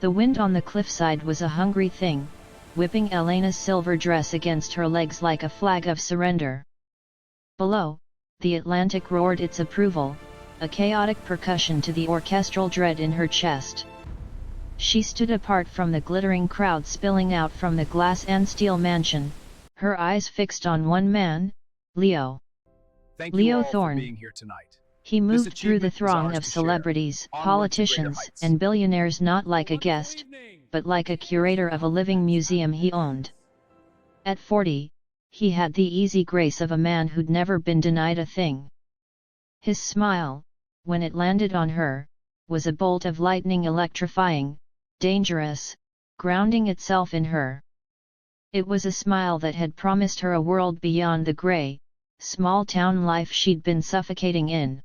The wind on the cliffside was a hungry thing, whipping Elena's silver dress against her legs like a flag of surrender. Below, the Atlantic roared its approval, a chaotic percussion to the orchestral dread in her chest. She stood apart from the glittering crowd spilling out from the glass and steel mansion, her eyes fixed on one man, Leo. Thank you Leo all for Thorne. being here tonight. He This moved through the achievement is throng ours of to share. celebrities, Onward to greater politicians, heights. and billionaires, not like a Wonderful guest, evening. but like a curator of a living museum he owned. At 40, he had the easy grace of a man who'd never been denied a thing. His smile, when it landed on her, was a bolt of lightning, electrifying, dangerous, grounding itself in her. It was a smile that had promised her a world beyond the grey, small-town life she'd been suffocating in.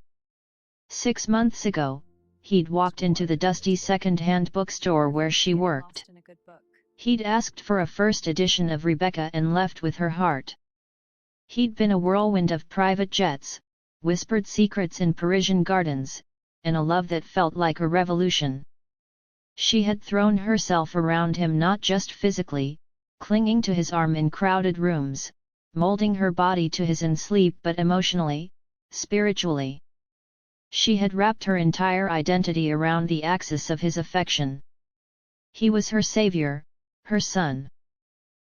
6 months ago, he'd walked into the dusty second-hand bookstore where she worked. He'd asked for a first edition of Rebecca and left with her heart. He'd been a whirlwind of private jets, whispered secrets in Parisian gardens, and a love that felt like a revolution. She had thrown herself around him, not just physically, clinging to his arm in crowded rooms, molding her body to his in sleep, but emotionally, spiritually. She had wrapped her entire identity around the axis of his affection. He was her savior, her son.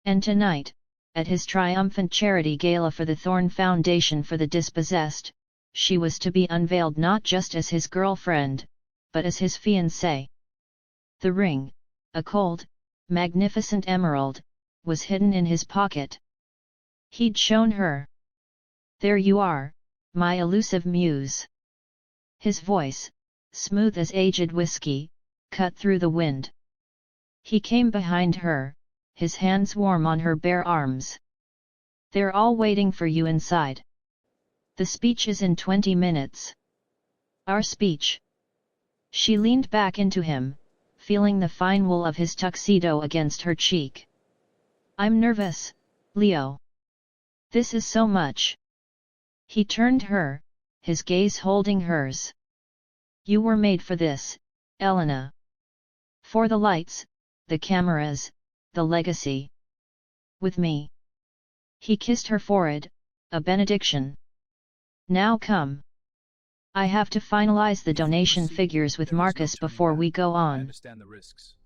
And tonight, at his triumphant charity gala for the Thorne Foundation for the Dispossessed, she was to be unveiled not just as his girlfriend, but as his fiancée. The ring, a cold, magnificent emerald, was hidden in his pocket. He'd shown her. "There you are, my elusive muse." His voice, smooth as aged whiskey, cut through the wind. He came behind her, his hands warm on her bare arms. "They're all waiting for you inside. The speech is in 20 minutes. Our speech." She leaned back into him, feeling the fine wool of his tuxedo against her cheek. "I'm nervous, Leo. This is so much." He turned her, his gaze holding hers. "You were made for this, Elena. For the lights, the cameras, the legacy. With me." He kissed her forehead, a benediction. "Now come. I have to finalize the donation figures with Marcus before we go on."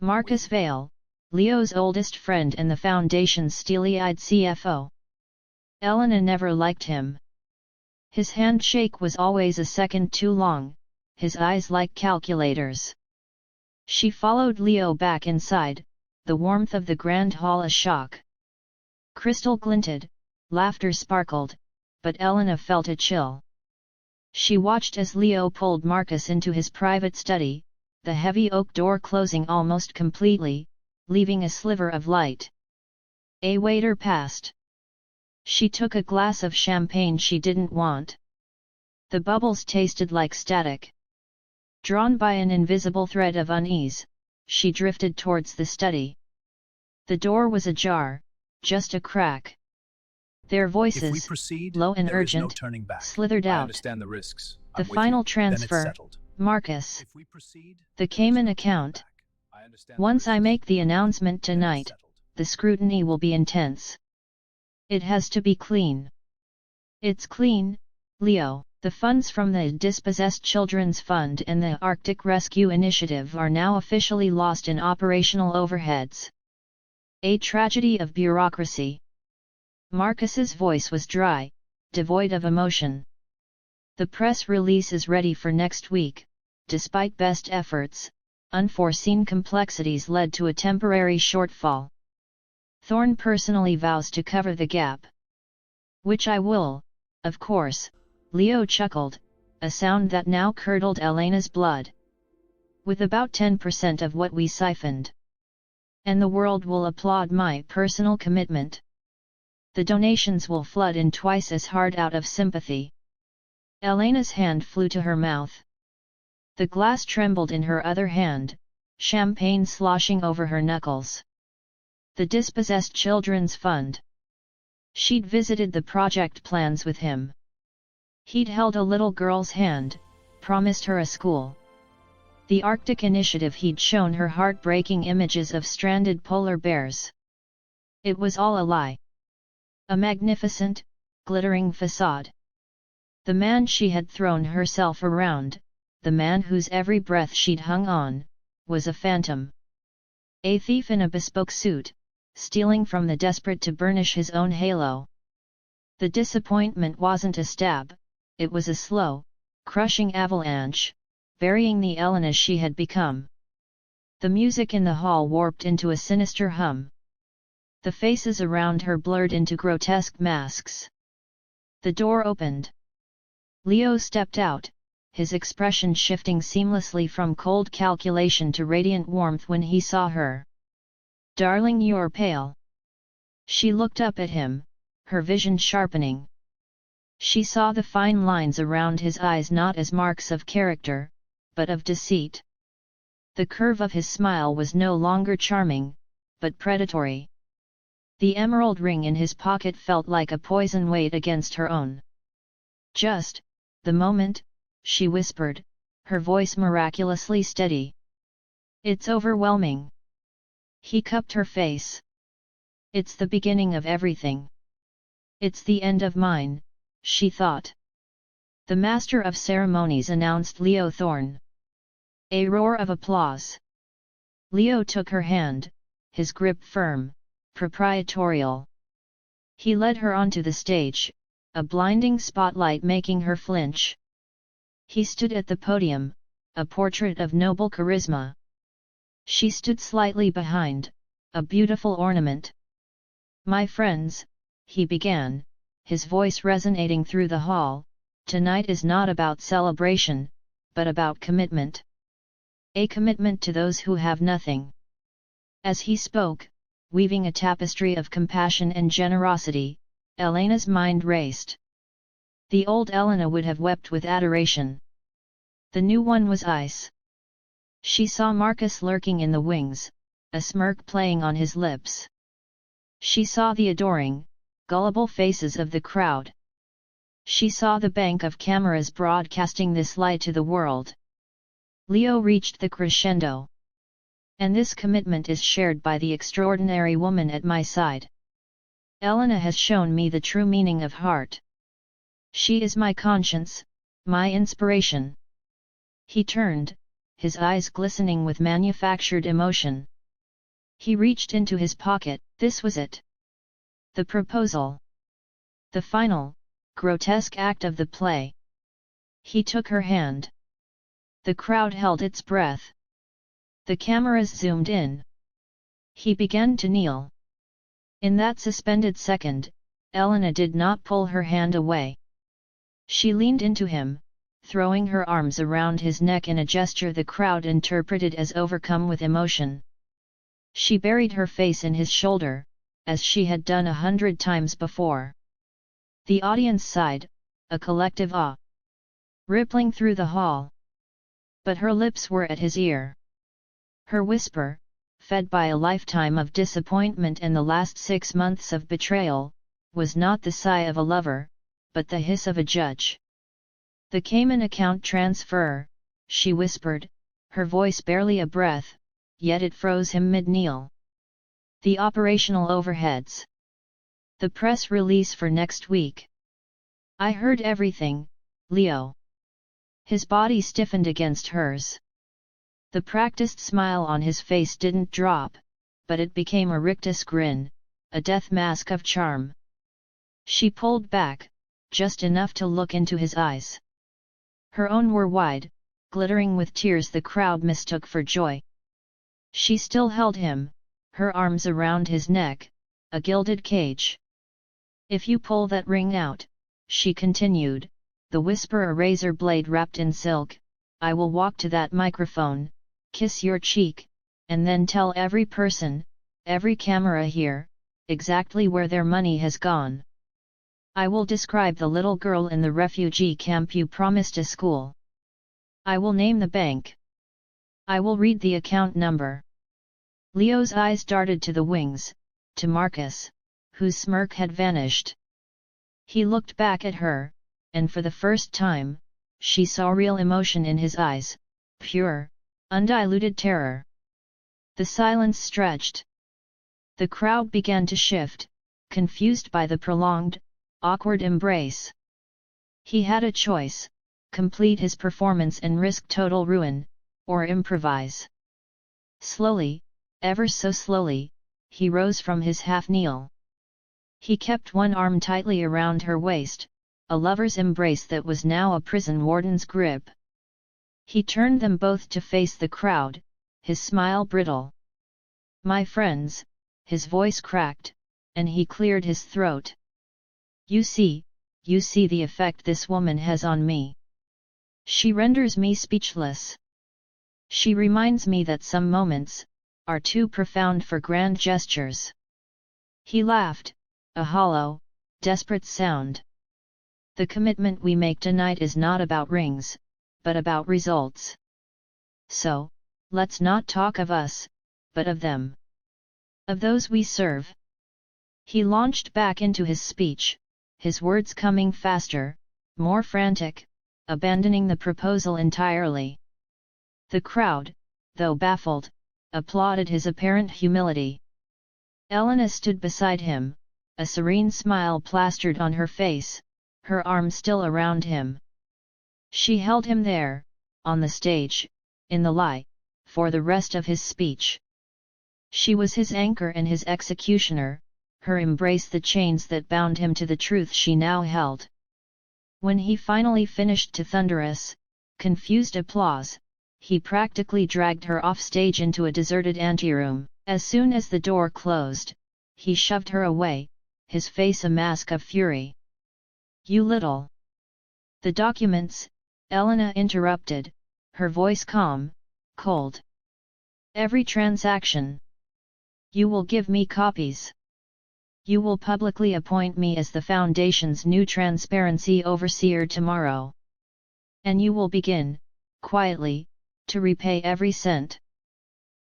Marcus Vale, Leo's oldest friend and the Foundation's steely-eyed CFO. Elena never liked him. His handshake was always a second too long, his eyes like calculators. She followed Leo back inside, the warmth of the grand hall a shock. Crystal glinted, laughter sparkled, but Elena felt a chill. She watched as Leo pulled Marcus into his private study, the heavy oak door closing almost completely, leaving a sliver of light. A waiter passed. She took a glass of champagne she didn't want. The bubbles tasted like static. Drawn by an invisible thread of unease, she drifted towards the study. The door was ajar, just a crack. Their voices, low and urgent, slithered out. "The final transfer, Marcus. The Cayman account. Once I make the announcement tonight, the scrutiny will be intense. It has to be clean." "It's clean, Leo. The funds from the Dispossessed Children's Fund and the Arctic Rescue Initiative are now officially lost in operational overheads. A tragedy of bureaucracy." Marcus's voice was dry, devoid of emotion. "The press release is ready for next week. Despite best efforts, unforeseen complexities led to a temporary shortfall. Thorne personally vows to cover the gap." "Which I will, of course," Leo chuckled, a sound that now curdled Elena's blood. "With about 10% of what we siphoned. And the world will applaud my personal commitment. The donations will flood in twice as hard out of sympathy." Elena's hand flew to her mouth. The glass trembled in her other hand, champagne sloshing over her knuckles. The Dispossessed Children's Fund. She'd visited the project plans with him. He'd held a little girl's hand, promised her a school. The Arctic Initiative he'd shown her heartbreaking images of stranded polar bears. It was all a lie. A magnificent, glittering facade. The man she had thrown herself around, the man whose every breath she'd hung on, was a phantom. A thief in a bespoke suit, stealing from the desperate to burnish his own halo. The disappointment wasn't a stab, it was a slow, crushing avalanche, burying the Elena she had become. The music in the hall warped into a sinister hum. The faces around her blurred into grotesque masks. The door opened. Leo stepped out, his expression shifting seamlessly from cold calculation to radiant warmth when he saw her. "Darling, you're pale." She looked up at him, her vision sharpening. She saw the fine lines around his eyes not as marks of character, but of deceit. The curve of his smile was no longer charming, but predatory. The emerald ring in his pocket felt like a poison weight against her own. "Just the moment," she whispered, her voice miraculously steady. "It's overwhelming." He cupped her face. "It's the beginning of everything. It's the end of mine," she thought. The master of ceremonies announced Leo Thorne. A roar of applause. Leo took her hand, his grip firm, proprietorial. He led her onto the stage, a blinding spotlight making her flinch. He stood at the podium, a portrait of noble charisma. She stood slightly behind, a beautiful ornament. "My friends," he began, his voice resonating through the hall, "tonight is not about celebration, but about commitment. A commitment to those who have nothing." As he spoke, weaving a tapestry of compassion and generosity, Elena's mind raced. The old Elena would have wept with adoration. The new one was ice. She saw Marcus lurking in the wings, a smirk playing on his lips. She saw the adoring, gullible faces of the crowd. She saw the bank of cameras broadcasting this lie to the world. Leo reached the crescendo. "And this commitment is shared by the extraordinary woman at my side. Elena has shown me the true meaning of heart. She is my conscience, my inspiration." He turned, his eyes glistening with manufactured emotion. He reached into his pocket. This was it. The proposal. The final, grotesque act of the play. He took her hand. The crowd held its breath. The cameras zoomed in. He began to kneel. In that suspended second, Elena did not pull her hand away. She leaned into him, throwing her arms around his neck in a gesture the crowd interpreted as overcome with emotion. She buried her face in his shoulder, as she had done 100 times before. The audience sighed, a collective awe rippling through the hall. But her lips were at his ear. Her whisper, fed by a lifetime of disappointment and the last 6 months of betrayal, was not the sigh of a lover, but the hiss of a judge. "The Cayman account transfer," she whispered, her voice barely a breath, yet it froze him mid-kneel. "The operational overheads. The press release for next week." "I heard everything, Leo." His body stiffened against hers. The practiced smile on his face didn't drop, but it became a rictus grin, a death mask of charm. She pulled back, just enough to look into his eyes. Her own were wide, glittering with tears the crowd mistook for joy. She still held him, her arms around his neck, a gilded cage. "If you pull that ring out," she continued, the whisper a razor blade wrapped in silk, "I will walk to that microphone, kiss your cheek, and then tell every person, every camera here, exactly where their money has gone. I will describe the little girl in the refugee camp you promised a school. I will name the bank. I will read the account number." Leo's eyes darted to the wings, to Marcus, whose smirk had vanished. He looked back at her, and for the first time, she saw real emotion in his eyes, pure, undiluted terror. The silence stretched. The crowd began to shift, confused by the prolonged, awkward embrace. He had a choice: complete his performance and risk total ruin, or improvise. Slowly, ever so slowly, he rose from his half-kneel. He kept one arm tightly around her waist, a lover's embrace that was now a prison warden's grip. He turned them both to face the crowd, his smile brittle. "My friends," his voice cracked, and he cleared his throat. You see the effect this woman has on me. She renders me speechless. She reminds me that some moments are too profound for grand gestures." He laughed, a hollow, desperate sound. "The commitment we make tonight is not about rings, but about results. So, let's not talk of us, but of them. Of those we serve." He launched back into his speech, his words coming faster, more frantic, abandoning the proposal entirely. The crowd, though baffled, applauded his apparent humility. Elena stood beside him, a serene smile plastered on her face, her arm still around him. She held him there, on the stage, in the light, for the rest of his speech. She was his anchor and his executioner, her embrace the chains that bound him to the truth she now held. When he finally finished to thunderous, confused applause, he practically dragged her off stage into a deserted anteroom. As soon as the door closed, he shoved her away, his face a mask of fury. "You little..." "The documents," Elena interrupted, her voice calm, cold. "Every transaction. You will give me copies. You will publicly appoint me as the Foundation's new transparency overseer tomorrow. And you will begin, quietly, to repay every cent.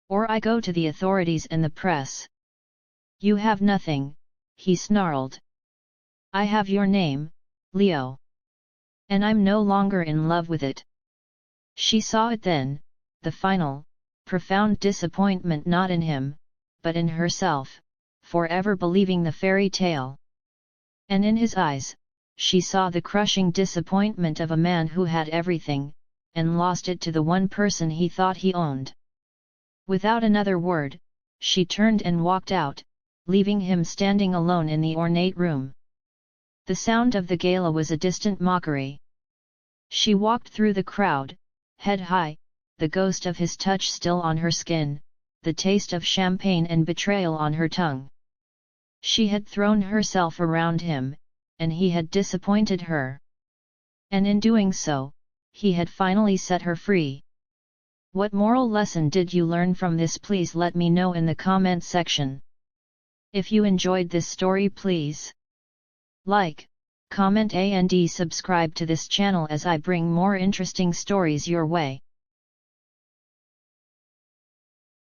Or I go to the authorities and the press." "You have nothing," he snarled. "I have your name, Leo. And I'm no longer in love with it." She saw it then, the final, profound disappointment not in him, but in herself, forever believing the fairy tale. And in his eyes, she saw the crushing disappointment of a man who had everything, and lost it to the one person he thought he owned. Without another word, she turned and walked out, leaving him standing alone in the ornate room. The sound of the gala was a distant mockery. She walked through the crowd, head high, the ghost of his touch still on her skin, the taste of champagne and betrayal on her tongue. She had thrown herself around him, and he had disappointed her. And in doing so, he had finally set her free. What moral lesson did you learn from this? Please let me know in the comment section. If you enjoyed this story, please like, comment and subscribe to this channel as I bring more interesting stories your way.